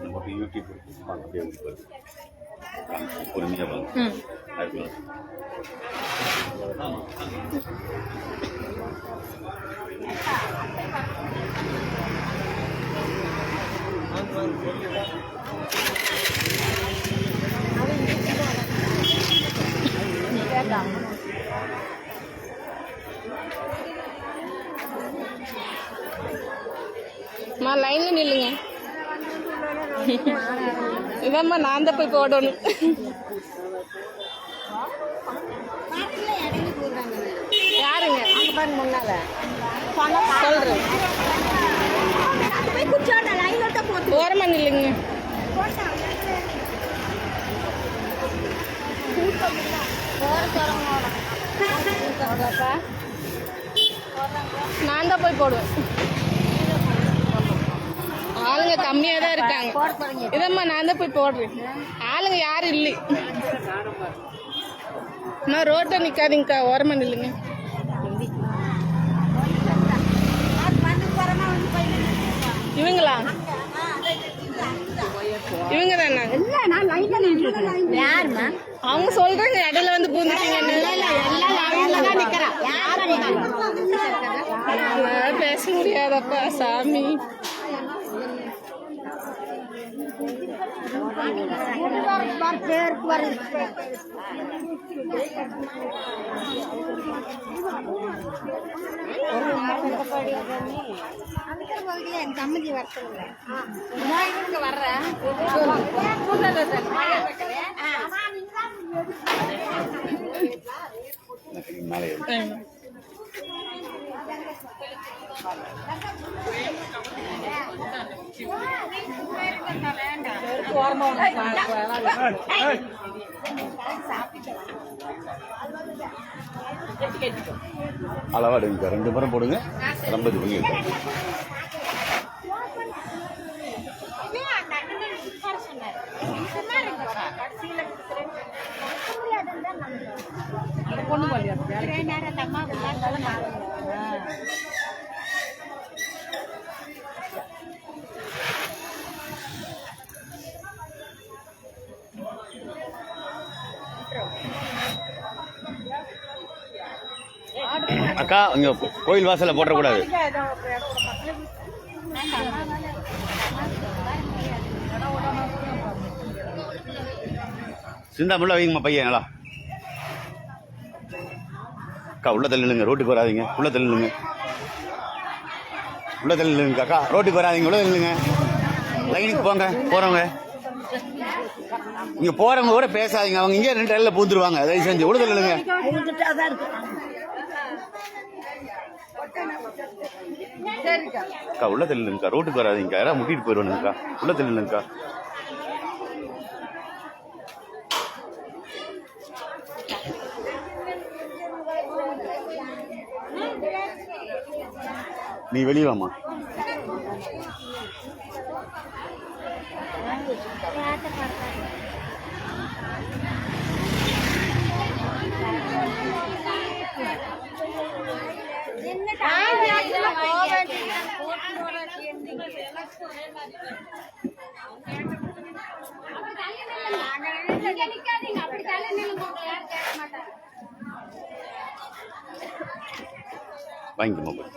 நமக்கு யூடியூப் அப்படியே பொறுமையாக வாங்க. லைன்ல நில்லுங்க. இதம்மா நான் தான் போய் போடணும். யாருங்க முன்னால சொல்றேன். ஓரமா நில்லுங்க. நான் தான் போய் போடுவேன். ஆளுங்க கம்மியாக தான் இருக்காங்க. இதம்மா நான் தான் போய் போடுறேன். ஆளுங்க யாரும் இல்லை. நான் ரோட்டை நிற்காதீங்கக்கா, ஓரமாக நில்லுங்க. இவங்களா? இவங்க தானே? அவங்க சொல்றாங்க இடையில வந்து பூந்துட்டீங்கன்னு. பேச முடியாதப்பா சாமி. கம்மதி வரல அளவாடுங்க. 2 முறை போடுங்க. ரொம்ப இது அக்கா, இங்க கோயில் வாசல்ல போடக்கூடாது. சிந்தாமுள்ள வைங்கம்மா பையன். நல்லா அக்கா, உள்ள தள்ளிடுங்க. ரோட்டுக்கு வராதிங்க. உள்ள தள்ளிடுங்க. உள்ள தள்ளிடுங்க அக்கா. ரோட்டுக்கு வராதிங்க. உள்ள தள்ளிடுங்க. லைனுக்கு போங்க. போறவங்க இங்க போறவங்க கூட பேசாதீங்க. அவங்க இங்கே 2 இடத்துல பூந்துருவாங்க. தயவு செஞ்சு உள்ள தள்ளிடுங்க. அக்கா, உள்ள தள்ளிடுங்கக்கா. ரோட்டுக்கு வராதிங்கக்கா. யாராவது முட்டிட்டு போயிடுவானுங்கக்கா. உள்ள தள்ளிடுங்கக்கா. நீ வெளியே வாமா. வாங்கிக்கமா போய்.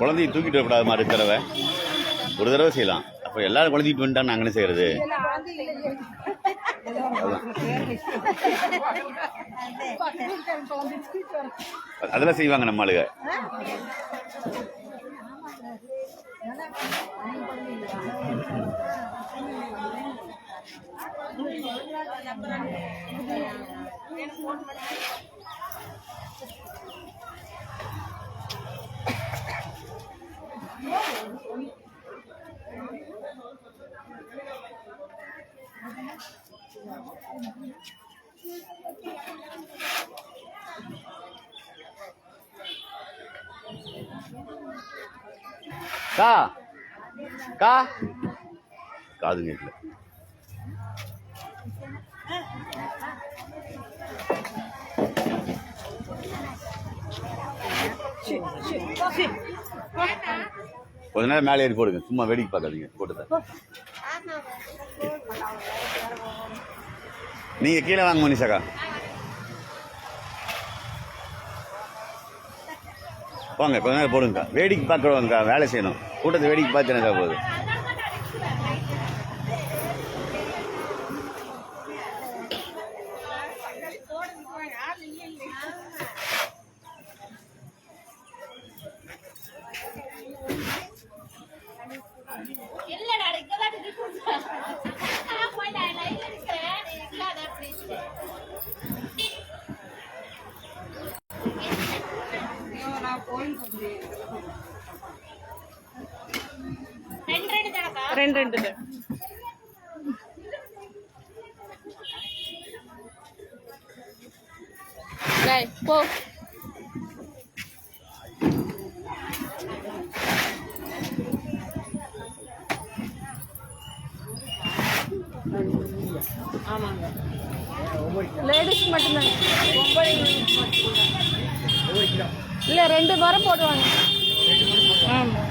குழந்தைய தூக்கிட்டு வரக்கூடாது மாதிரி தடவை. ஒரு தடவை செய்யலாம். அப்போ எல்லாரும் குழந்தைட்டு வந்துட்டா நாங்கள் என்ன செய்யறது? அதெல்லாம் செய்வாங்க நம்ம ஆளுங்க. கா கா காது கேட்கல. கொஞ்ச நேரம் மேலே ஏறி போடுங்க, சும்மா வேடிக்கை பார்க்காதீங்க கூட்டத்தை. நீங்க கீழே வாங்க மனிஷாக்கா. போங்க, கொஞ்ச நேரம் போடுங்கக்கா. வேடிக்கை பார்க்குறவங்கக்கா, வேலை செய்யணும். கூட்டத்தை வேடிக்கை பார்த்து எனக்கா போகுது. ரெண்டு போ. ஆமாங்க, லேடிஸ் மட்டும்தான். இல்லை 2 முறை போடுவாங்க. ஆமாம்.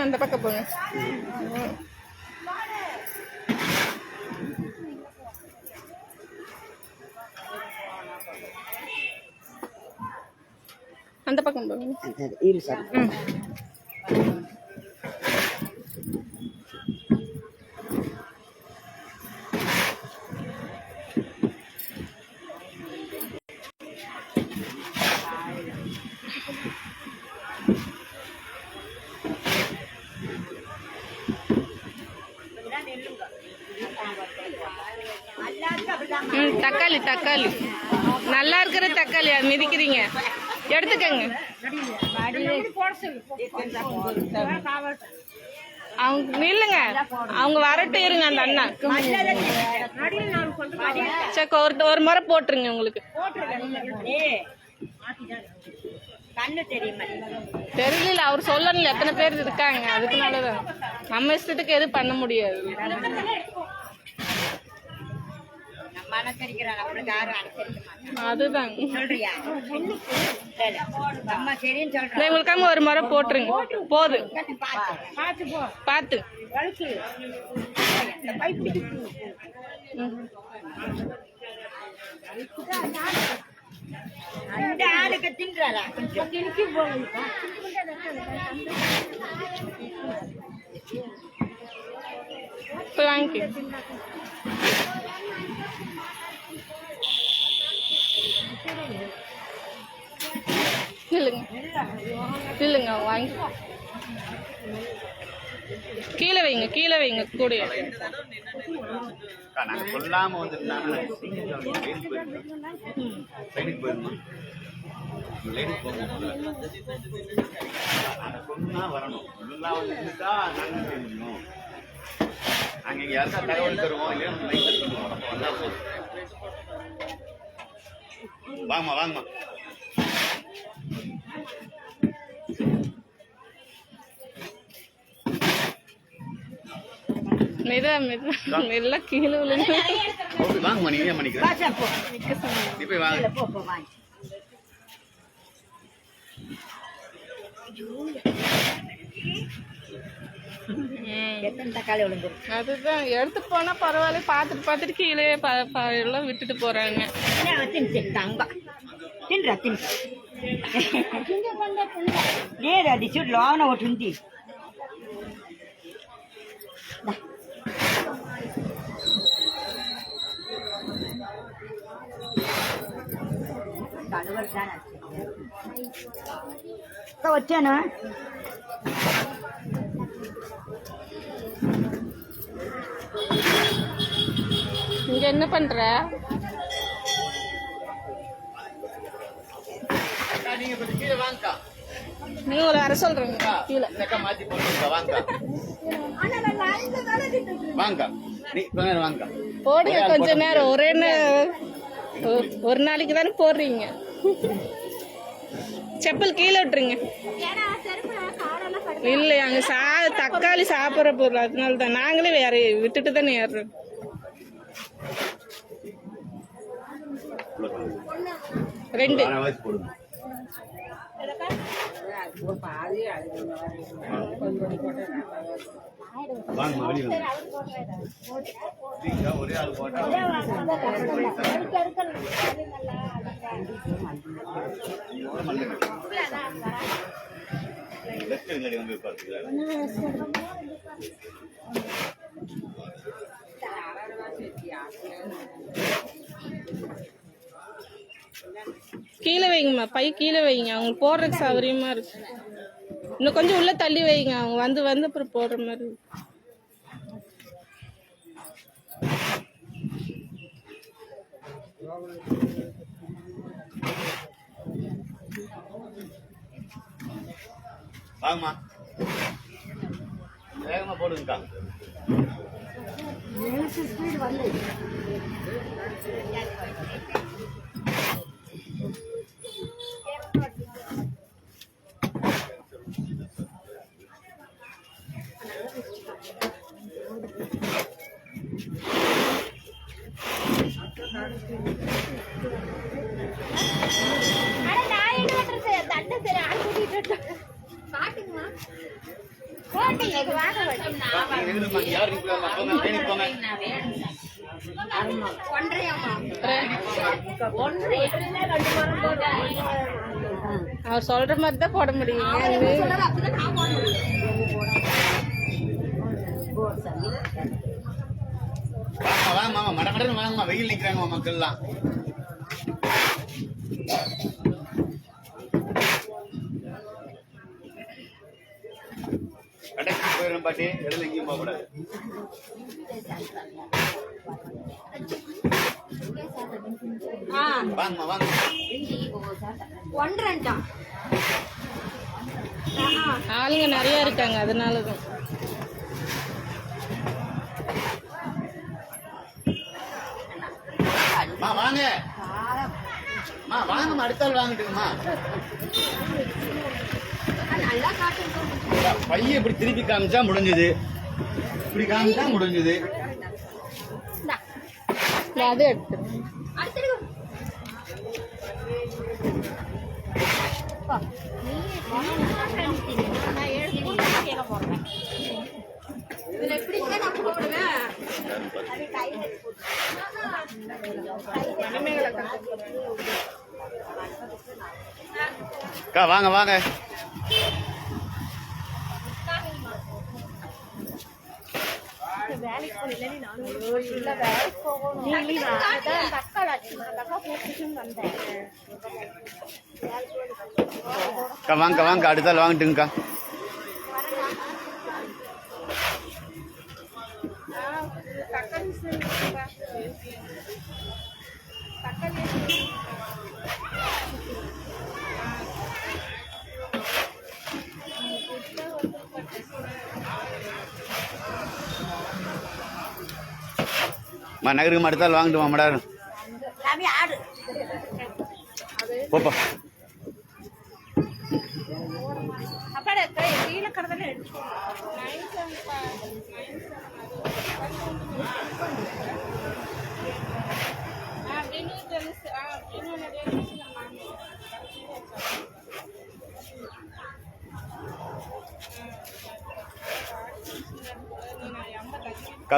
அந்த பக்கம் போங்க. அந்த பக்கம் போங்க. தக்காளி தக்காளி நல்லா இருக்கிற தக்காளி, அது மிதிக்கிறீங்க, எடுத்துக்கங்க. அவங்க நில்லுங்க, அவங்க வரட்டு இருங்க. அந்த அண்ணா சரி, ஒரு முறை போட்டுருங்க. உங்களுக்கு தெரியல, அவர் சொல்லல எத்தனை பேர் இருக்காங்க, அதுக்குனாலதான். நம்ம இஷ்டத்துக்கு எதுவும் பண்ண முடியாது. அதுதான் உங்களுக்காக ஒரு முறை போட்டுருங்க. போது பார்த்து வாங்கி இல்லைங்க, வாங்கி கீழே வைங்க, கீழே வைங்க. கூட சொல்லாம வந்து வரணும். நாங்க இங்க யாருக்கா தகவல் தருவோம். வாங்கம்மா வாங்கம்மா. மெல்ல கீழே வாங்கம்மா. நீங்க ஏன் பண்ணிக்கிறேன், நீ போய் வாங்க. அதுதான் எடுத்து போனா பரவாயில்ல, பார்த்துட்டு கீழே எல்லாம் விட்டுட்டு போறாங்க. లేదు అది చూడు లోన ఒకటి ఉంది వచ్చాను இங்க என்ன பண்ற? நீங்க கொஞ்சம் கீழே வாங்கக்கா. நீ ஒரு வர சொல்றேங்க கீழே. இந்த மாத்தி போட்டுருக்கா வாங்கக்கா. வாங்கக்கா. நீ கொஞ்ச நேரம் வாங்கக்கா. போடுங்க கொஞ்ச நேரம். ஒரு நாளைக்கு தானே போடுறீங்க. செப்பல் கீழே விட்டுருங்க. இல்லை அங்க தக்காளி சாப்பிட்ற பொருள், அதனால தான் நாங்களே வேற விட்டுட்டு தானே ஏறுறோம். ரெண்டு போடுங்க. வாங்கம்மா வெளியே வாங்க. ஒரே ஆள் போட்டா வந்து பார்த்துக்கலாம். கீழே வைங்கம்மா, பை கீழே வைங்க. அவங்களுக்கு போடுறதுக்கு சௌகரியமா இருக்கு. இன்னும் கொஞ்சம் உள்ள தள்ளி வைங்க, அவங்க வந்து அப்புறம் போடுற மாதிரி. வாங்கம்மா வேகமா போடுங்கக்கா. அவர் சொல்ற மாதிரி தான் போட முடியும். வாங்கம்மா மடமடன்னு வாங்கம்மா, வெயில் நிக்கிறாங்கம்மா மக்கள் எல்லாம். கடைக்கு போயிடும் பாட்டி, இடையில எங்கேயும் போகக்கூடாது. வாங்கம்மா வாங்க. ஆளுங்க நிறைய இருக்காங்க, அதனாலதான். வாங்க வாங்கம்மா, அடுத்தாள் வாங்கிட்டுங்கம்மா. பையன் இப்படி திருப்பி காமிச்சா முடிஞ்சது, இப்படி காமிச்சா முடிஞ்சது. அது எடுத்து வாங்க வாங்க. வாங்க வாங்க, அடுத்தாள் வாங்கிட்டுங்கக்கா. நகருக்கு அடுத்தாள் வாங்கிட்டு மாமடா. போப்பா.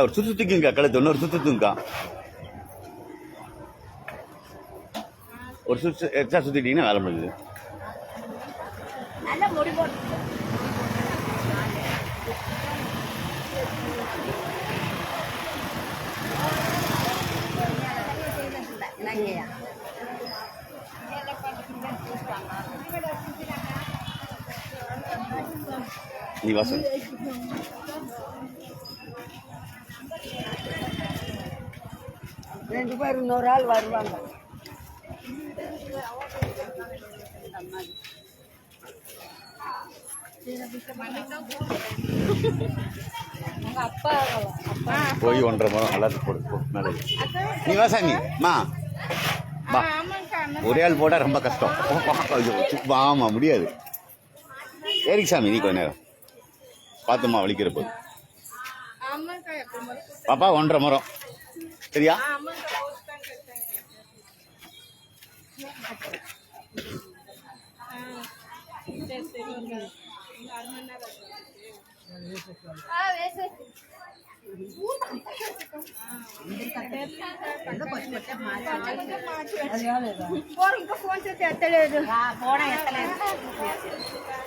ஒரு சுத்து தூக்குங்கக்கா, கழுத்து இன்னொரு சுத்து தூக்குங்கக்கா. ஒரு சுத்து எக்ஸ்ட்ரா சுத்திட்டீங்கன்னா வேலை முடியுது. நீ வாசல் ரெண்டு பேர் இன்னொரு ஆள் வருவாங்க. போய் 1.5 மரம் நல்லா போடு நல்லது. நீ வா சாமி மா வா. ஒரே ஆள் போட்டால் ரொம்ப கஷ்டம். ஆமாம் முடியாது. ஏறிக்கு சாமி நீ கொஞ்ச நேரம் பார்த்துமா வலிக்கிற போது. பாப்பா 1.5 மரம் சரியா?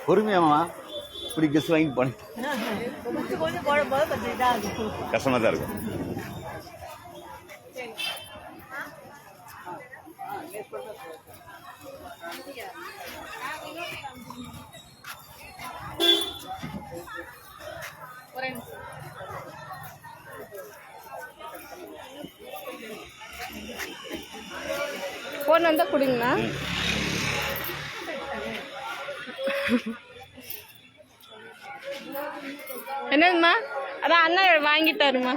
பொறுமையாமா இப்படி கெஸ் வாங்கி போனேன். கஷ்டமா தான் இருக்கும். போன் வந்தா கொடுங்கண்ணா. என்னதுமா? அதான் அண்ணா வாங்கிட்டாருமா.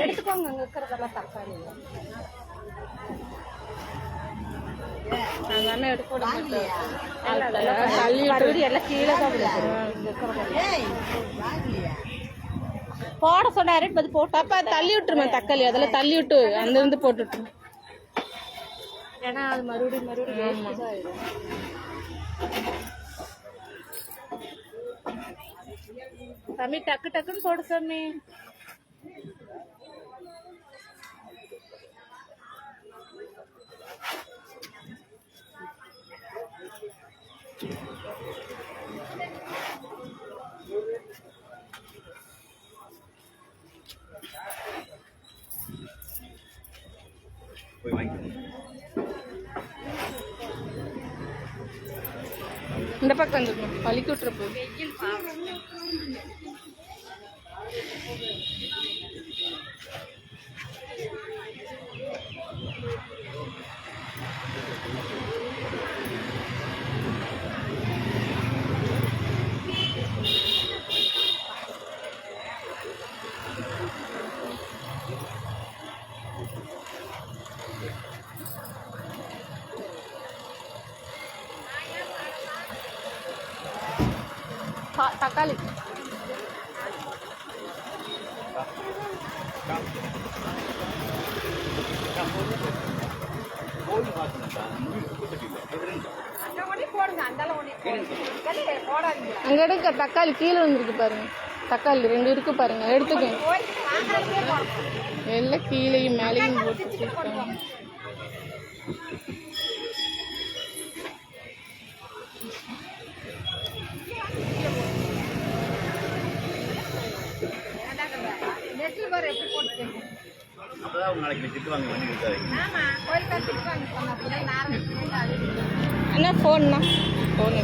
எடுத்துக்கோங்க, அங்க இருக்கிறதெல்லாம் தக்காளி அதானே எடுக்க விட மாட்டேன். எல்லாம் கீழே தான் போட சொன்னாரு. போட்டாப்பா தள்ளி விட்டுருமா தக்காளி, அதெல்லாம் தள்ளி விட்டு அந்த இருந்து போட்டுட்டு. ஏன்னா அது மறுபடியும் சாமி டக்கு டக்குன்னு போட சாமி. போய் வாங்கிக்கோ. இந்த பக்கம் வந்துருக்கோம் பழிக்கு விட்டுறப்போ. தக்காளி அங்க எடுக்க. தக்காளி கீழே வந்துருக்கு பாருங்க. தக்காளி 2 இருக்கு பாருங்க, எடுத்துக்கோங்க. எல்லாம் கீழேயும் மேலேயும் போட்டு அண்ணா ஃபோன்னா ஃபோன்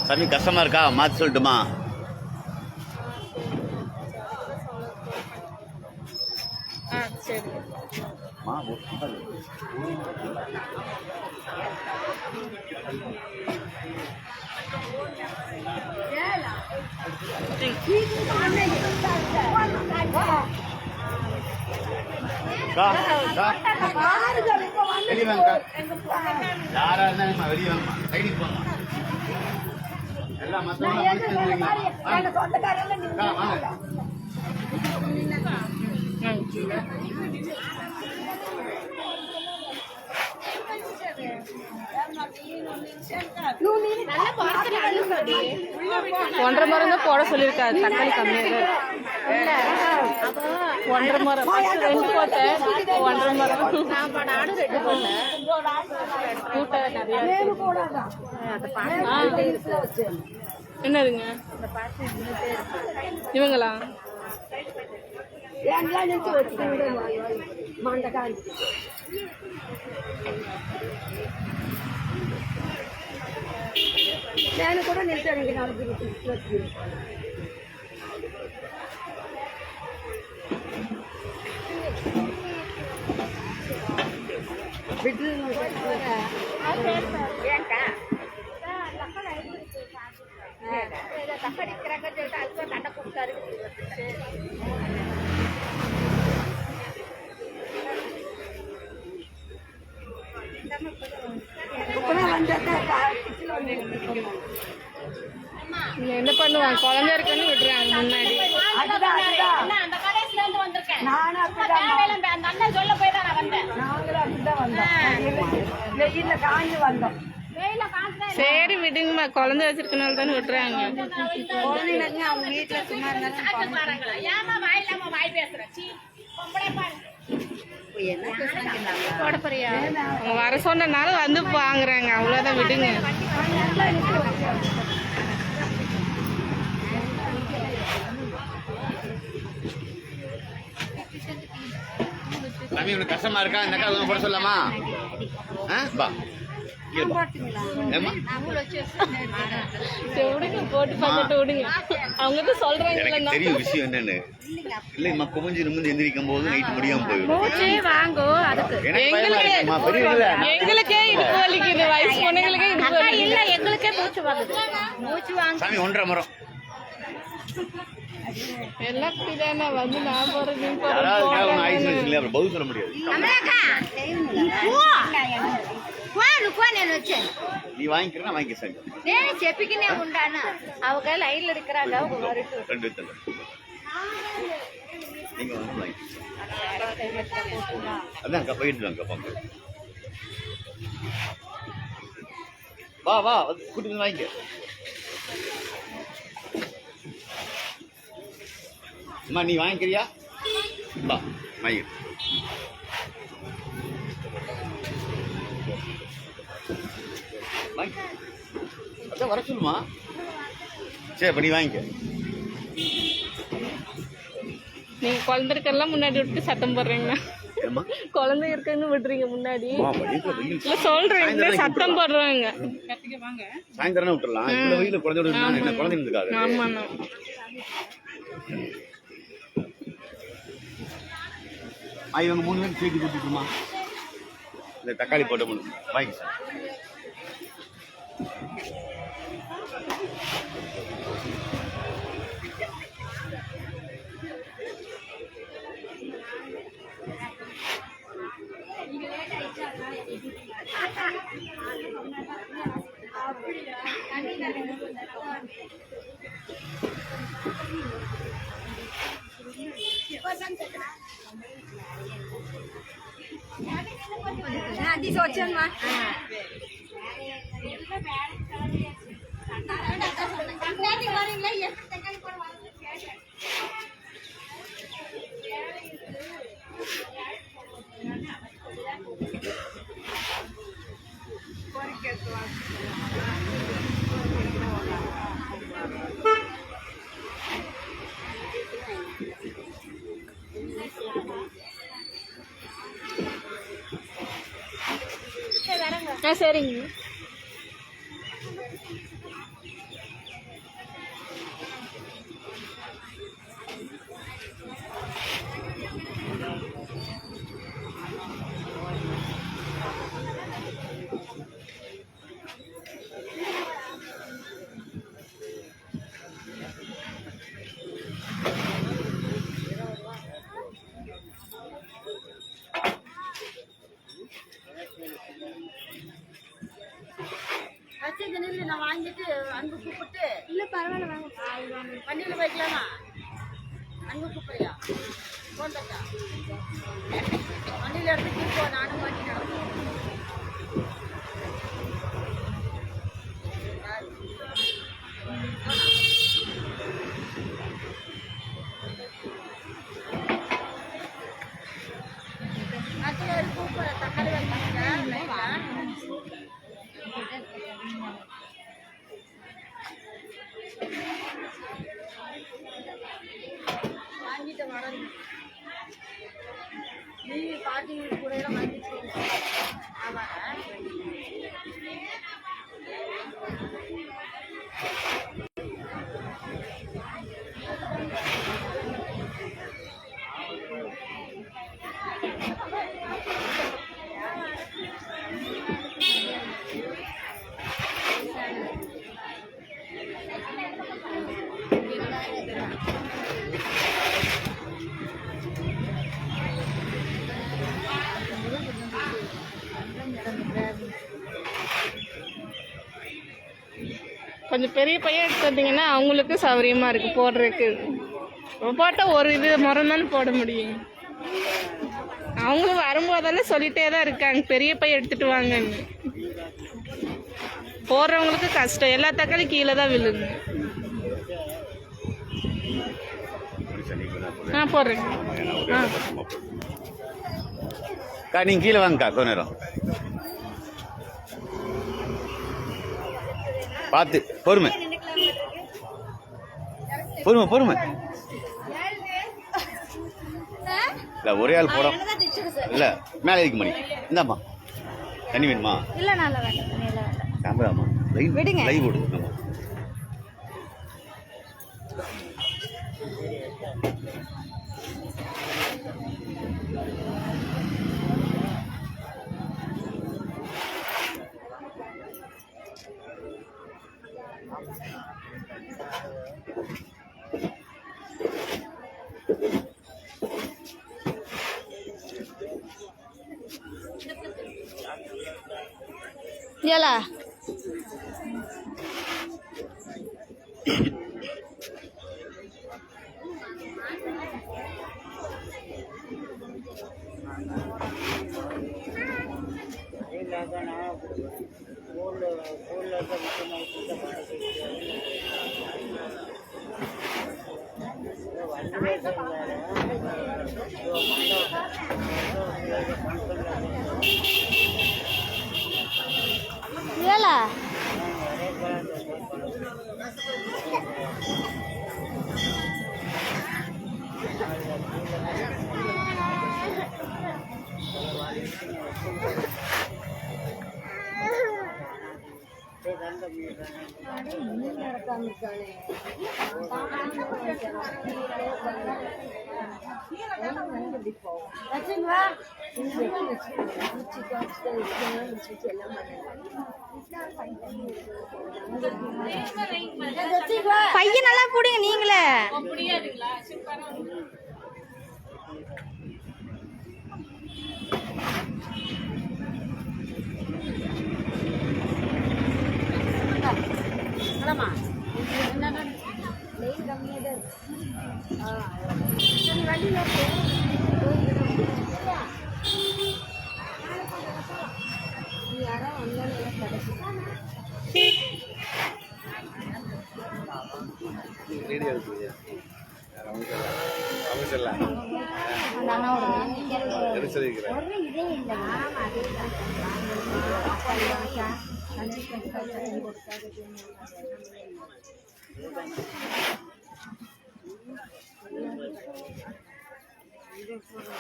சாமி கஷ்டமா இருக்கா? மாற்றி சொல்லட்டுமா? சரி. யாரா இருந்தாலும் வெளியே வாங்க, சைடுக்கு போங்க. எல்லாம் மற்ற ஒன்றரை மரம் தான் போட சொல்லியிருக்காரு. தக்காளி கம்மியாக ஒன்றரை மரம் ரெண்டு போட்டேன். ஒன்றரை மரம் நானும் ரெண்டு போட்டேன். கூட்ட நிறைய என்னதுங்க இவங்களா? నేను కూడా నిలిచాను 4 என்ன பண்ணுவாங்க? குழந்தை இருக்குன்னு விட்டுறாங்க முன்னாடி. சரி விடுங்கம்மா, குழந்தை வச்சிருக்கனால தானே விட்டுறாங்க. அவங்க வீட்டுல சும்மா அவங்க வர சொன்னனால வந்து வாங்குறாங்க, அவ்வளவுதான், விடுங்க. சாமி உனக்கு கஷ்டமா இருக்கா? இந்த அக்கா போட சொல்லலாமா? பா விடுங்க, போட்டு பார்த்துட்டு விடுங்க. அவங்க தான் சொல்றாங்க. தெரியும் விஷயம் என்னன்னு. இல்லைம்மா, குமிஞ்சு நிமிந்து எந்திரிக்கும் போது நைட்டு முடியாம போயிடும். எங்களுக்கே இடுப்பு வலிக்குது, வயசு பொண்ணுங்களுக்கே இடுப்பு வலிக்குது. இல்ல எங்களுக்கே மூச்சு வாங்க சாமி 1.5 மரம் எல்லாம் இப்படிதானே வந்து நான் போறது, நீ போறது பதில் சொல்ல முடியாது. நீ வாங்கிக்கிறா வாங்கி சார். నేను చెప్పికినే ఉంటాను. அவங்க லைன்ல இருக்கறாங்க, அவங்க வரட்டும். ரெண்டு தள்ள நீங்க வந்து வாங்கி. அதான் அங்க போயிட்டு வாங்க பாங்க. வா வா கூட்டி வந்து வாங்கிக்க. அம்மா நீ வாங்கிக்கிறியா? வா வாங்கி. அதான் வர சொல்லுமா. சரி அப்ப நீ வாங்கிக்க. நீங்க குழந்தை இருக்கெல்லாம் முன்னாடி விட்டு சத்தம் போடுறீங்களா? குழந்தை இருக்குன்னு விடுறீங்க முன்னாடி. இல்ல சொல்றீங்க சத்தம் போடுறாங்க. சாயந்தரம் விட்டுறலாம். இந்த வெயில குழந்தை விடுறா என்ன குழந்தை இருக்காது. ஆமாண்ணா. இவங்க 3 பேரும் சேர்த்து கொடுத்துட்டுமா. இந்த தக்காளி போட்ட முடியும் வாங்கி சார். అది వచ్చాను మా சரிங்க. நான் வாங்கிட்டு அங்க கூப்பிட்டு இல்ல பரவாயில்ல வாங்க வண்டியில போய்க்கலாமா? அங்க கூப்பிடுறியா? கொஞ்சம் பெரிய பையன் எடுத்து வந்தீங்கன்னா அவங்களுக்கு சௌகரியமா இருக்கு போடுறதுக்கு. போட்டால் ஒரு இது முறந்தானு போட முடியும். அவங்களும் வரும்போதெல்லாம் சொல்லிட்டே தான் இருக்காங்க பெரிய பையன் எடுத்துட்டு வாங்கன்னு. போடுறவங்களுக்கு கஷ்டம், எல்லா தக்காளியும் கீழே தான் விழுங்க. போடுறேங்க. நீங்கள் கீழே வாங்கக்கா கொஞ்ச நேரம் பார்த்து. பொறுமை பொறுமை பொறுமை. இல்லை ஒரே ஆள் போட இல்லை, மேலே இருக்க முடியும். இந்தாம்மா தண்ணி வேணுமா? இல்ல நல்ல வேண்டாம். கேமராமா விடுங்க. லைவ் விடுங்க. ஏலா ஏலா பையன் நல்லா போடுங்க நீங்களே.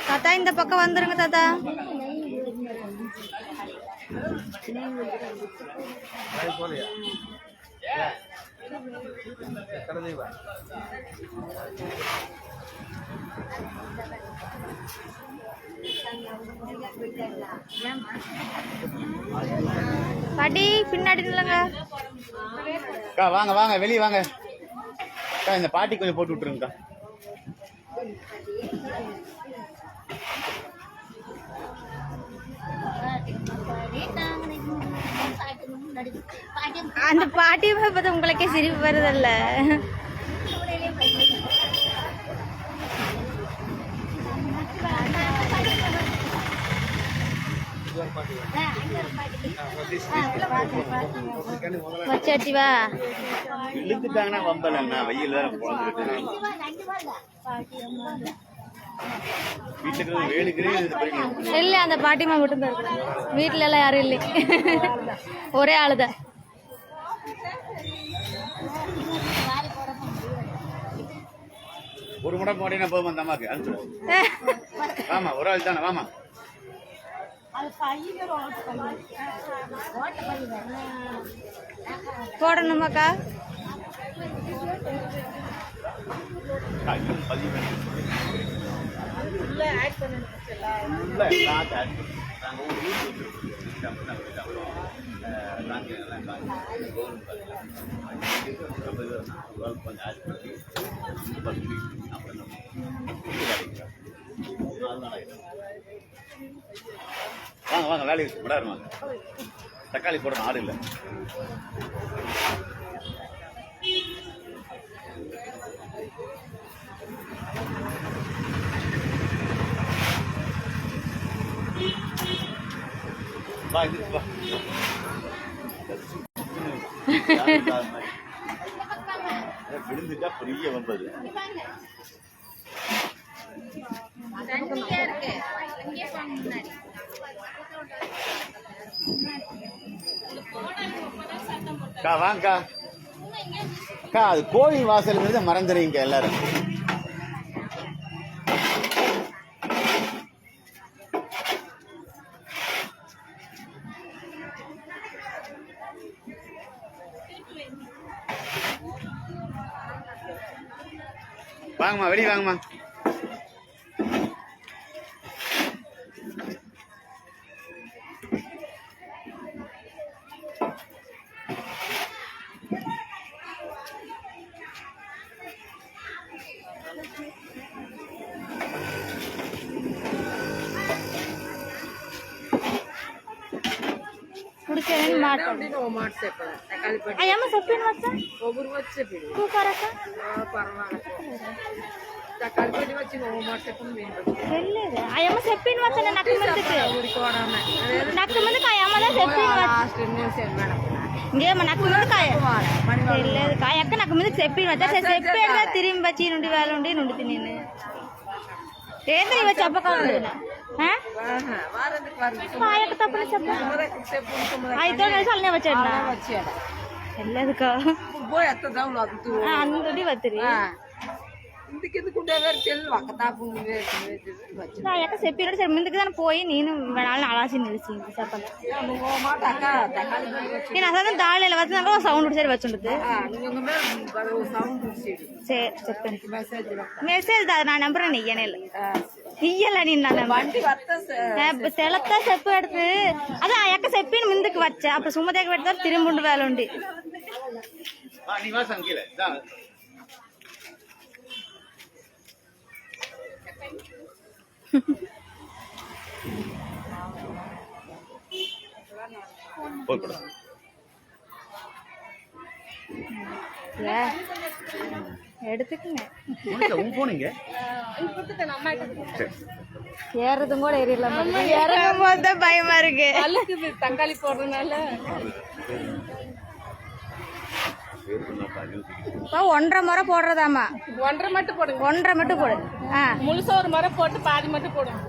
தாத்தா இந்த பக்கம் வந்துருங்க தாத்தா. பாட்டி பின்னாடி இல்லைங்க. வாங்க வாங்க வெளியே வாங்க. இந்த பாட்டி கொஞ்சம் போட்டு விட்டுருங்கக்கா. அந்த பாட்டியை பார்த்து உங்களுக்கே சிரிப்பு வருதல்ல. வச்சாச்சு வா. இழுத்துட்டாங்கன்னா வம்பலண்ணா வெயில் வேற குழந்தைட்டு வீட்டுக்கு வேலுக்கிறே இல்ல அந்த பாட்டிமா மட்டும் தான் இருக்கு. வீட்டுல எல்லாம் யாரும் இல்லை. ஒரே ஆளுதான். ஒரு முடம் போட்டீங்கன்னா போதும் அந்த அம்மாக்கு அனுப்பிச்சு. ஆமா ஒரு ஆள் தானே வாமா. போடணுமாக்கா? வாங்க வாங்க வேலை இருக்கு விடாருமா. தக்காளி போடணும் ஆடு இல்லை. வா இது வா. விழுந்துட்டா பெரிய வந்தது. வாங்கக்கா அக்கா, அது கோவில் வாசல் மறந்துடுறீங்க எல்லாரும். வாங்கம்மா வெளியே வாங்கம்மா. అయ్యమ్మ చెప్పిన వచ్చా వెళ్ళలేదు. అయ్యమ్మ చెప్పిన వచ్చా నక్క ముందుకు అయ్యమ్మదా చెప్పిన ఇంకేమో నక్క ముందుకు వెళ్ళలేదు కాయక్క నక్క ముందుకు చెప్పిన వచ్చా చెప్పేదా తిరిగి వచ్చి నుండి వేళ ఉండి నుండి తిని ఏంటి ఇవ చెప్పకుండా కాయక్క తప్పని చెప్ప అయితే కలిసి అల్లనే వచ్చాడు వెళ్ళలేదు కా అందుడి వత్తిరి చెప్పినట్టు సరే ముందుకు దాన్ని పోయి నేను వాళ్ళని అలాసి నిలిచింది చెప్పాలి. నేను అసలు దాళ్ళు వచ్చినాక సౌండ్ సరి వచ్చి ఉంటుంది. చెప్పాను మెసేజ్ నా నెంబర్ నేను ఇయ్యాల నిన్న సెలతా చెప్పాడు. అదే ఆ యొక్క చెప్పిన ముందుకు వచ్చా అప్పుడు సుమ్మ దగ్గర పెడతారు తిరుముండు వేళ ఉండి ஏறதும் கூட ஏறிடலாம். இறங்கும் போது தான் பயமா இருக்கு. தக்காளி போடுறதுனால 1.5 முறை போடுறதாமா. 1.5 மட்டும் போடுங்க. 1.5 மட்டும் போடு. முழுசா ஒரு முறை போட்டு பாதி மட்டும் போடுங்க.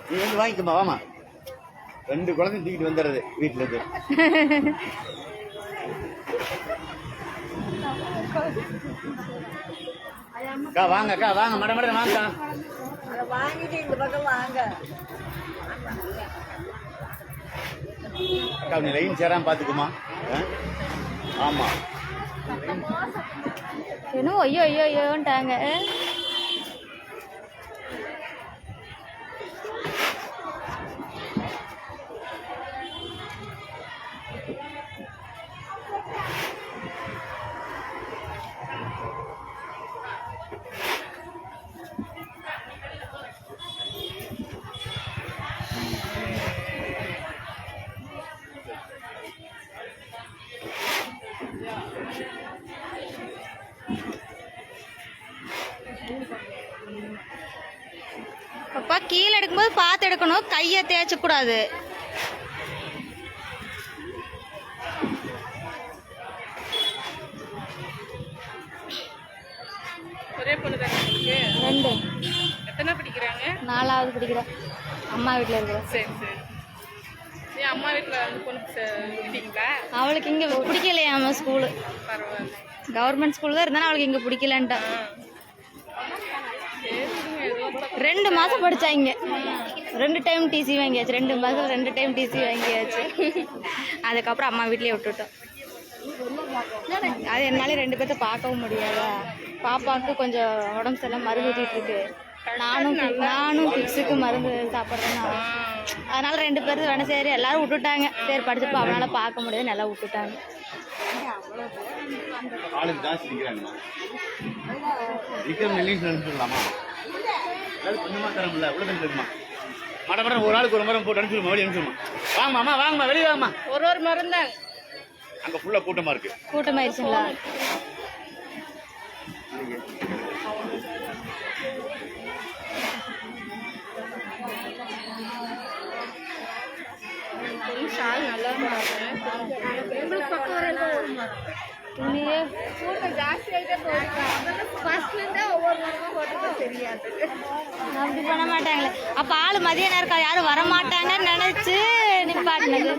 நீ வந்து வாங்கிக்கமா வாமா. 2 குழந்தை தூக்கிட்டு வந்துடுறது வீட்டுல இருந்து. அக்கா வாங்க அக்கா வாங்க மட மட வாங்க. வாங்கிட்டு இந்த பக்கம் வாங்க. அக்கா நீ லைன் சேராம பாத்துக்குமா. ஆமா என்ன ஐயோ ஐயோ ஐயோன்ட்டாங்க. அப்பா கீழே எடுக்கும்போது பார்த்து எடுக்கணும், கையை தேய்ச்ச கூடாது. 2 எத்தனை படிக்கிறாங்க? 4வது படிக்கிறேன். அம்மா வீட்டில் இருக்கிறேன். சரி சரி. ஏன் அம்மா வீட்டில் வந்து கொண்டு விட்டீங்களா? அவளுக்கு இங்கே பிடிக்கலையாம ஸ்கூலு. பரவாயில்ல. கவர்மெண்ட் ஸ்கூல் தான் இருந்தாலும் அவளுக்கு இங்கே பிடிக்கலன்ட்டா. 2 மாதம் படித்தா இங்கே. 2 டைம் டிசி வாங்கியாச்சு. 2 மாதம் 2 டைம் டிசி வாங்கியாச்சு. அதுக்கப்புறம் அம்மா வீட்லேயே விட்டுட்டோம். அது என்னால 2 பேர்த்த பார்க்கவும் முடியாதா. பாப்பாவுக்கு கொஞ்சம் உடம்பு சரியில்லை, மருந்து ஊற்றிட்டு இருக்கு. நானும் ஃபிக்ஸுக்கு மருந்து சாப்பிட்றேன்னா அதனால 2 பேரும் வேணா சரி எல்லாரும் விட்டுட்டாங்க. சரி படிச்சப்போ அவனால பார்க்க முடியாது, நல்லா விட்டுட்டாங்க. ஆளுக்கு ஜாஸ்தி இருக்கிறாங்கம்மா. விக்ரம் ரிலீஸ் அனுப்பிச்சுடலாமா? கொஞ்சமா தரமில்ல இவ்வளோ இருக்குமா? மடம் ஒரு ஆளுக்கு ஒரு மரம் போட்டு அனுப்பிச்சுடுமா? வெளியே அனுப்பிச்சுடுமா? வாங்கம்மா வாங்கம்மா வெளியே வாங்கம்மா. ஒரு மரம் தான் அங்கே ஃபுல்லாக கூட்டமாக இருக்கு. கூட்டமாயிருச்சுங்களா? ஷால் நல்லா துணியே கூட்டம் ஜாஸ்தி ஆகிட்டே போகுது. ஃபர்ஸ்ட்லேருந்தே ஒவ்வொரு மரமும் போட்டு தெரியாது. அப்படி பண்ண மாட்டாங்களே. அப்போ ஆள் மதிய நேரம் யாரும் வரமாட்டாங்கன்னு நினச்சி நிப்பாட்டினது.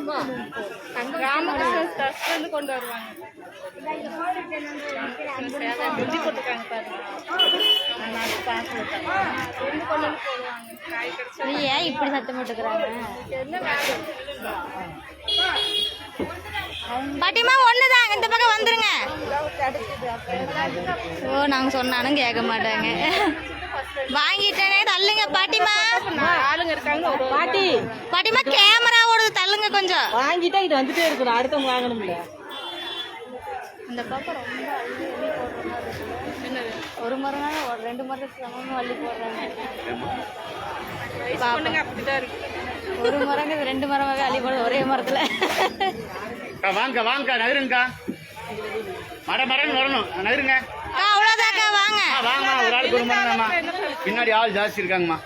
ராமகிருஷ்ணன் ட்ரஸ்ட்லேருந்து கொண்டு வருவாங்க. வெஜ்ஜி போட்டுருக்காங்க பாருங்க. நீ ஏன் இப்படி சத்தம் போட்டுக்கிறாங்க? பாட்டிமா ஒண்ணுதான், இந்த பக்கம் வந்துருங்க. ஓ நாங்க சொன்னாலும் கேட்க மாட்டாங்க. வாங்கிட்டேனே தள்ளுங்க பாட்டிமா. ஆளுங்க இருக்காங்க. பாட்டிமா கேமரா ஓடுது, தள்ளுங்க கொஞ்சம். வாங்கிட்டா இது வந்துட்டே இருக்கணும், அடுத்தவங்க வாங்கணும்ல. இந்த பாப்பா ரொம்ப என்னது ஒரு மரம் 2 மரத்துக்கு சமமாக அள்ளி போடுறாங்க. அப்படிதான் இருக்கு. ஒரு மரங்க 2 மரமாக அள்ளி போடுறது ஒரே மரத்துல. வாங்க வாங்க நகருங்கக்கா. மரம் வரணும் நகருங்க. அவ்வளோதாக்கா வாங்க வாங்கம்மா. ஒரு ஆளுக்கு ஒரு மரம்மா. பின்னாடி ஆள் ஜாஸ்தி இருக்காங்கம்மா.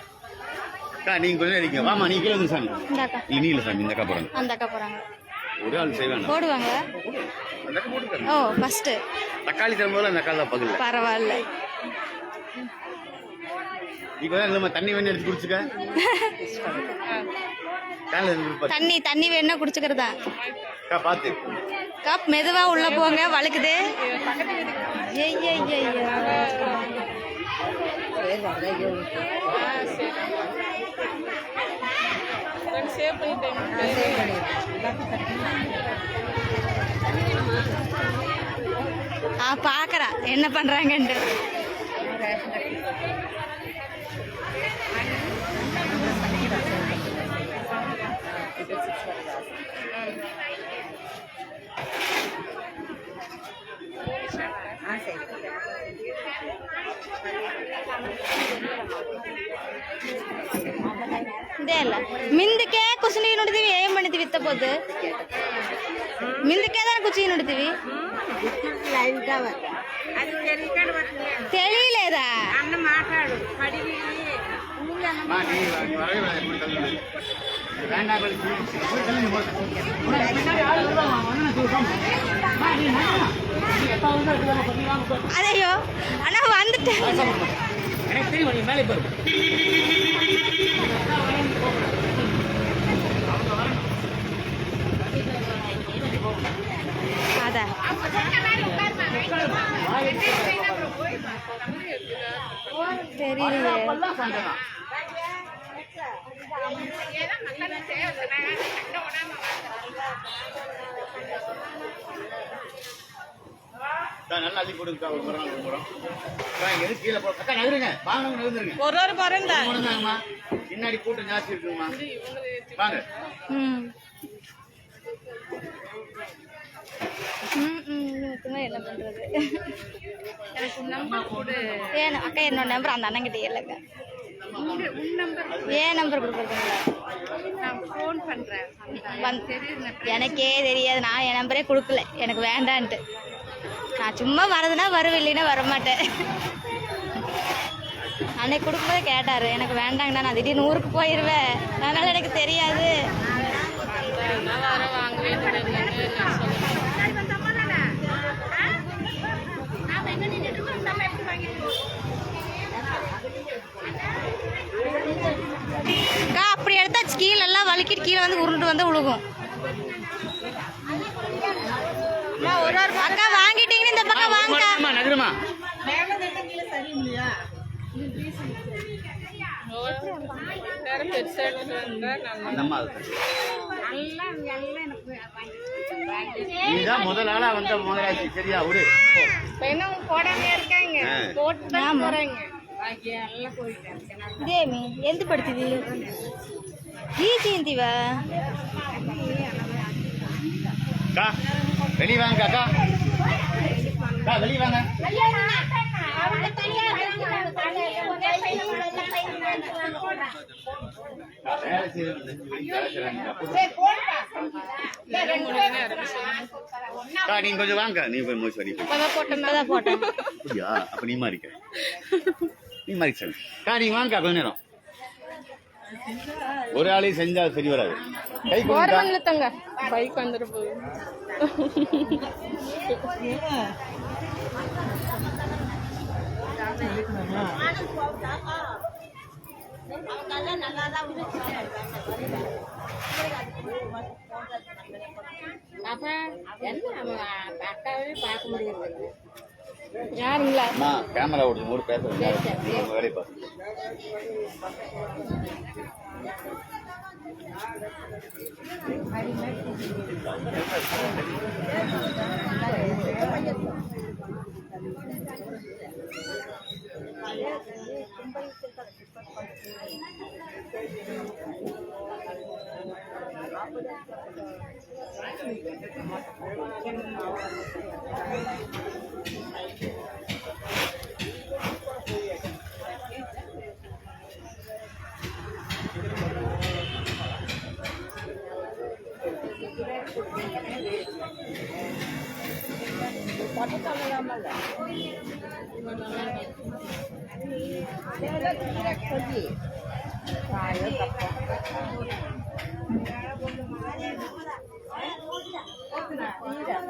அக்கா நீங்க கொஞ்சம் இருக்கீங்க. வாமா நீ கீழே சாமி. இந்தாக்கா நீல சாமி இந்த அக்கா போறாங்க. அந்த அக்கா போறாங்க. ஒரு ஆள் செய்வாங்க போடுவாங்க. ஓ ஃபர்ஸ்ட் தக்காளி தரும்போது அந்த அக்கா தான் பகல. பரவாயில்ல. இப்போ இல்லம்மா தண்ணி வேணும் எடுத்து குடிச்சுக்க. தண்ணி வேணும்னா குடிச்சுக்கிறதா. அக்கா பாத்து கப் மெதுவா உள்ள போங்க, வழுக்குது. பாக்குறா என்ன பண்றாங்கன்னு. ಇದೇ ಅಲ್ಲ ಮಿಂದಕ್ಕೆ ಕುಸಿನಿ ನೋಡಿದೀವಿ ಏನ್ ಮಾಡಿದೀವಿ ಇತ್ತಬಹುದು ಮಿಂದಕ್ಕೆ ಕುಚಿ ನೋಡಿದೀವಿ తెలియలేదా అన్న మాట్లాడు కడిగి అదయ్యో అన్న வந்துட்டேன் எனக்கு தெரியும் நீ மேலே போய் அதான் தெரியலையே நல்லா அள்ளி போடுங்க ஒரு மரம் எது கீழே போ அக்கா நகருங்க வாங்க நகருங்க ஒரு மரம் தாங்கம்மா பின்னாடி கூட்டம் ஜாஸ்தி இருக்குங்கம்மா வாங்க என்ன பண்றது ஏன் அக்கா என்னோட நம்பர் அந்த அண்ணன் கிட்ட இல்லைங்க ஏன் நம்பர் கொடுக்குறதுங்களா எனக்கே தெரியாது நான் என் நம்பரே கொடுக்கல எனக்கு வேண்டான்ட்டு நான் சும்மா வரதுன்னா வருவேன் இல்லைன்னா வரமாட்டேன் அன்னைக்கு கொடுக்கும்போதே கேட்டாரு எனக்கு வேண்டாங்கண்ணா நான் திடீர்னு ஊருக்கு போயிடுவேன் அதனால எனக்கு தெரியாது அக்கா அப்படி எடுத்தா கீழே எல்லாம் வலிக்கிட்டு கீழே வந்து உருண்டு வந்து விழுகும். அக்கா வாங்கிட்டீங்கன்னு இந்த பக்கம் வாங்கக்கா. நகருமா வேற பெருசா எடுத்துட்டு வந்தா நல்லா அந்த அம்மா நீதான் முதல் ஆளா வந்த முதலாளி. சரியா விடு. போடாம இருக்காங்க போட்டு தான் போறாங்க. ఇదేమి ఎంత పడుతుంది ఈజీ ఇంతివా அக்கா வெளியே வாங்க அக்கா. அக்கா வெளியே வாங்க. வேலை செய்யறது நெஞ்சு வலி வேலை செய்றாங்க. அக்கா நீங்க கொஞ்சம் வாங்க. நீ போய் மோசி வரி இப்பதான் போட்டேன். அப்படியா? அப்ப நீ மாறிக்க. நீ மாறி சொல்லு. அக்கா நீங்க வாங்க கொஞ்ச நேரம். ஒரு ஆளையும் செஞ்சா சரி வராது. கை ஓரமல்ல தங்க பைக் வந்துட்டு போகுது. யாருங்களா கேமரா ஓடுது ஒரு பேசுறேன் வேலையை பார்த்து.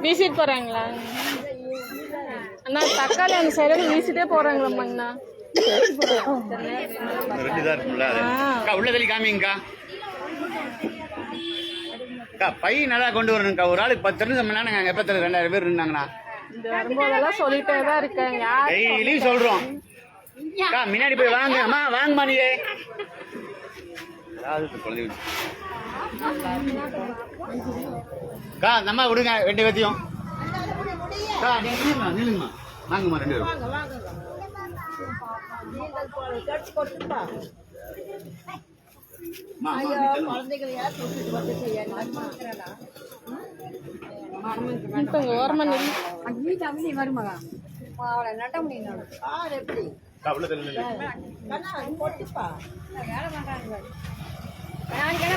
வீசிட்டு போறாங்களா அண்ணா? தக்காளி அந்த சைடு வீசிட்டே போறாங்களாம்மாங்கண்ணா. ரெண்டுதான் இருக்கும்ல. அக்கா உள்ள தள்ளி காமிங்கக்கா. அக்கா பை நல்லா கொண்டு வரணும்க்கா. ஒரு ஆளுக்கு 10 நிமிஷம் நாங்க எப்ப 2000 பேர் இருந்தாங்கண்ணா. இந்த வரும்போதெல்லாம் சொல்லிட்டே தான் இருக்காங்க. டெய்லியும் சொல்றோம். அக்கா முன்னாடி போய் வாங்க. அம்மா வாங்கம்மா நீ. அக்கா அந்த அம்மா விடுங்க 2 பேத்தையும். அக்கா நீங்க நில்லுங்கம்மா. வாங்கம்மா 2 பேரும். ஓரமா வருமகா அவளை நட்ட முடியும்.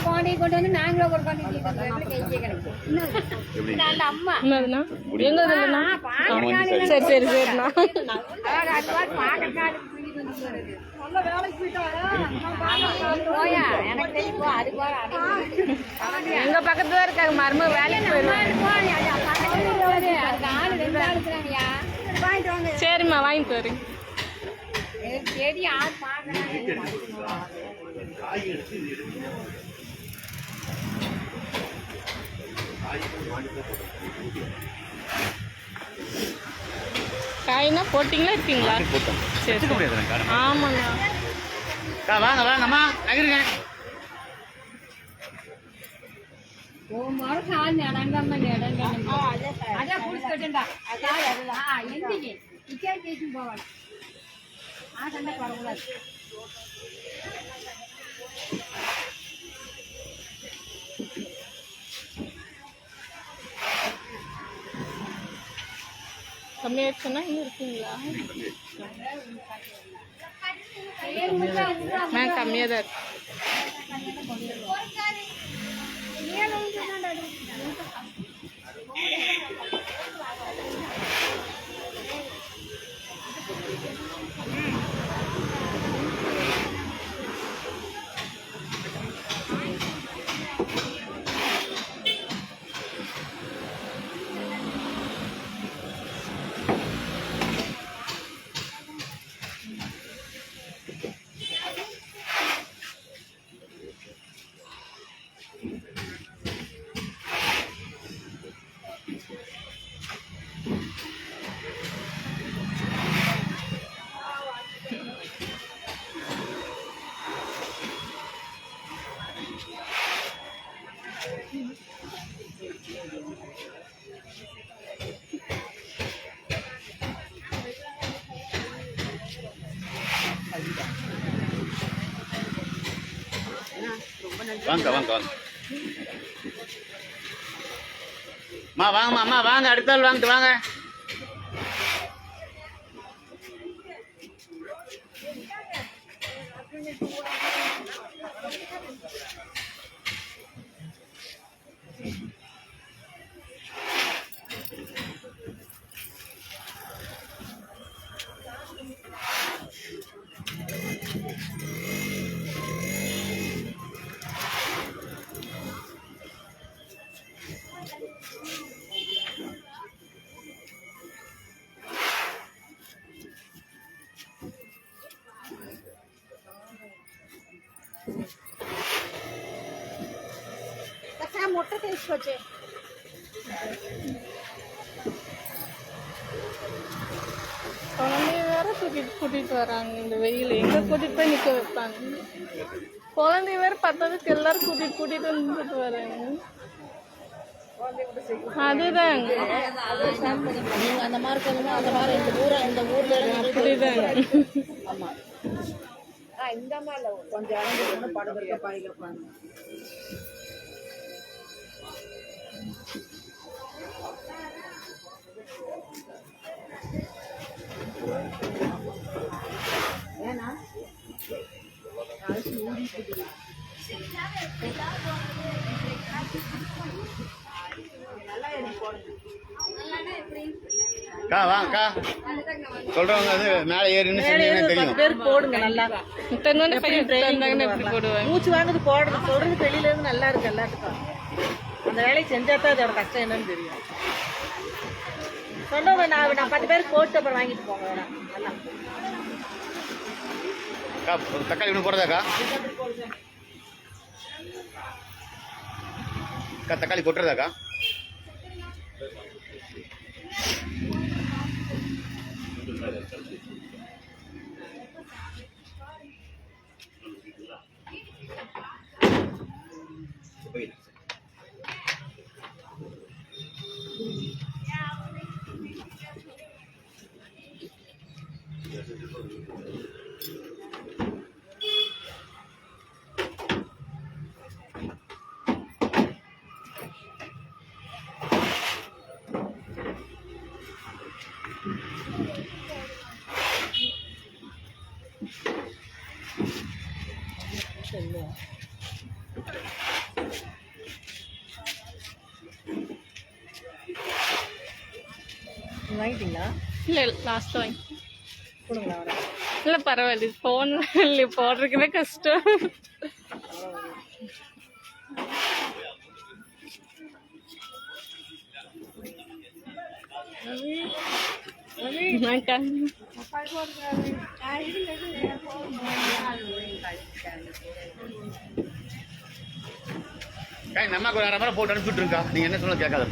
பாண்டியை கொண்டு வந்து நாங்களும் ஒரு பாண்டி அம்மா என்னதுண்ணா? எங்க இல்லைண்ணா? சரி சரி சரிண்ணா. எங்க பக்கத்துல இருக்காங்க மருமக வேலைக்கு போயிருவாங்க. சரிம்மா வாங்கிட்டு வரேன். காய்னா போட்டிங்களா இருக்கீங்களா? சரி ஆமாண்ணா. வாங்க வாங்கம்மா நகருங்க. கம்மியாயிடுச்சுன்னா இன்னும் இருக்குங்களா? கம்மியாக தான் இருக்கு. வாங்க வாங்க வாங்க அம்மா வாங்கம்மா அம்மா வாங்க அடுத்த ஆள் வாங்கிட்டு வாங்க. मोठं टेस्ट குழந்தைய வேற கூட்டிட்டு வராங்க இந்த வெயில். எங்க கூட்டிட்டு போய் நிக்க வைப்பாங்க? குழந்தைய வேற பத்ததுக்கு எல்லாரும் கூட்டிட்டு வந்துட்டு வராங்க. அதுதாங்க அந்த மாதிரி சொல்லணும். அந்த மாதிரி இந்த ஊர்ல அப்படிதாங்க. ஆமா இந்த மாதிரி கொஞ்சம் இறங்கி படுக்கிறக்க பாய்க்கிறப்பாங்க. ஏன்னா அக்கா வாங்கக்கா சொல்றவங்க அது மேலே ஏறின்னு சொன்னீங்கன்னா தெரியும். பேர் போடுங்க நல்லா. எப்படி போடுவாங்க? மூச்சு வாங்குது போடுறது சொல்றது வெளியில இருந்து நல்லா இருக்கு எல்லாத்துக்கும். அந்த வேலையை செஞ்சா தான் அதோட கஷ்டம் என்னன்னு தெரியும். சொன்னவங்க நான் 10 பேருக்கு போட்டு அப்புறம் வாங்கிட்டு போங்க. நல்லா அக்கா தக்காளி ஒன்று போடுறதாக்கா? அக்கா தக்காளி கொட்டுறதாக்கா? வாங்கிட்டீங்களா? இல்ல லாஸ்ட் வாங்கி கொடுங்களா? இல்ல பரவாயில்ல. போன் போடுறதுக்குதான் கஷ்டம். நம்ம ஒரு 1/2 மணி நேரம் போட்டு அனுப்பிச்சுட்ருக்கா. நீங்க என்ன சொல்ல கேட்காத.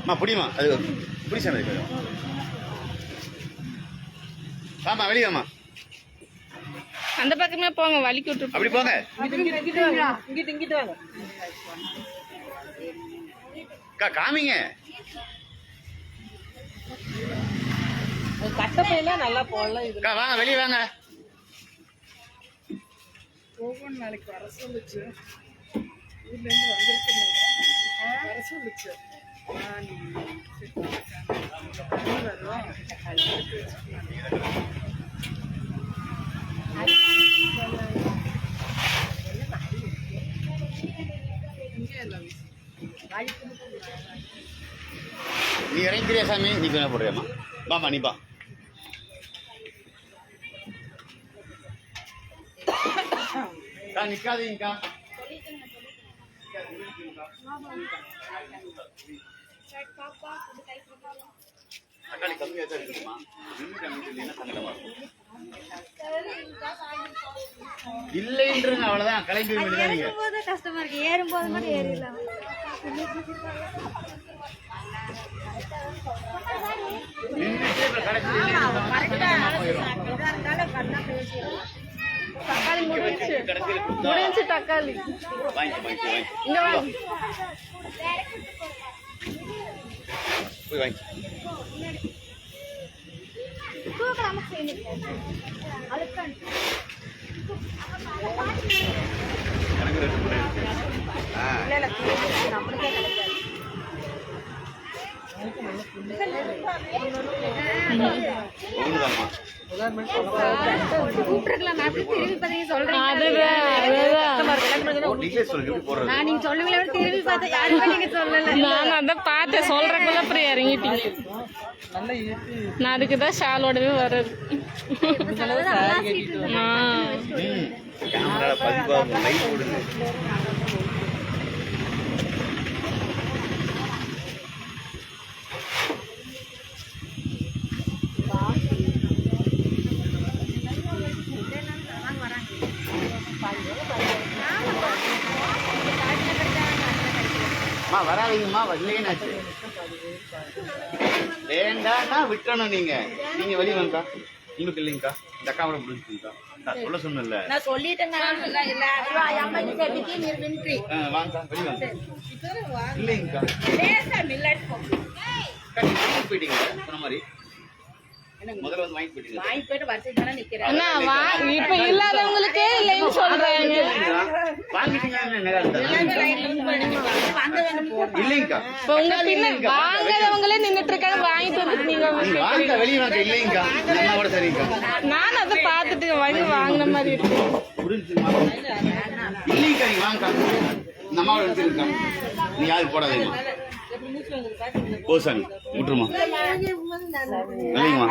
அம்மா புடிமா அது புடிச்சானது. ஆமா வெளியாமா அந்த பக்கமே போங்க, வலிக்கு விட்டு அப்படி போங்க. இங்கிட்டு வாங்க. அக்கா காமிங்க. கட்டப்பையெல்லாம் நல்லா போடலாம். அக்கா வாங்க வெளியே வாங்க. ஒவ்வொரு நாளைக்கு வர சொல்லுச்சு. ஊர்ல இருந்து வந்திருக்கு வர சொல்லுச்சு. நீ இறங்கிறியா சாமி? நீ என்ன போடுறியாம்மா? பாமா நீ பா. நிக்காதீங்கக்கா. தக்காளி கம்மியா தான் இருக்குமா? இல்லைன்றங்க அவ்வளவுதான். கிளம்பி நீங்க கஷ்டமா இருக்கு. ஏறும்போது மட்டும் ஏறிடலாம். தக்காளி முடிஞ்சு கடைசியில் கொடுத்தா முடிஞ்சு தக்காளி வாங்கி இங்க வாங்க போய் வாங்கி எனக்கு 2 கூட இருக்கு ஒண்ணுதாம்மா கூப்பிட்டுருக்கலாம் நான் திரும்பி பார்த்தீங்க சொல்றேன் நீங்களே சொல்லுங்க எப்படி போடுறது நான் நீங்க சொல்லுவீங்களா திரும்பி பார்த்தா யாருமே நீங்க சொல்லல நான் அதான் பார்த்தேன் சொல்றதுக்குள்ள அப்புறம் இறங்கிட்டீங்க நான் அதுக்கு தான் ஷாலோடவே வர்றது கேமரா பதிவாகும் லைட் போடுங்க வராதீங்கம்மா வரலேனாச்சு வேண்டாம்னா விட்டணும் நீங்க வெளியே வாங்கக்கா உங்களுக்கு இல்லைங்கக்கா இந்த அக்கா கூட முடிஞ்சுக்கா சொல்ல சொன்னல நான் சொல்லிட்டேங்க வாங்கக்கா வெளியே வாங்க இல்லைங்கக்கா போயிட்டீங்க சொன்ன மாதிரி முதல்ல வந்து வாங்கிட்டு போயிட்டீங்க வாங்கிட்டு போயிட்டு வரிசைக்கு தானே நிக்கிறேன் அண்ணா இப்ப இல்லாதவங்களுக்கே இல்லைன்னு சொல்றாங்க இல்லைங்கக்கா இப்ப உங்க பின்ன வாங்காதவங்களே நின்னுட்டு இருக்காங்க வாங்கிட்டு வந்து நீங்க வாங்க வெளியே வாங்க இல்லைங்கக்கா அம்மாவோட சரிங்கக்கா நான் அதை பார்த்துட்டு வாங்கின மாதிரி இருக்கு புரிஞ்சுமா இல்லைங்கக்கா நீங்க வாங்கக்கா இந்த அம்மாவோட வச்சிருக்கா நீ யாருக்கு போடாதீங்கம்மா ஓ சாமி விட்டுருமா இல்லைங்கம்மா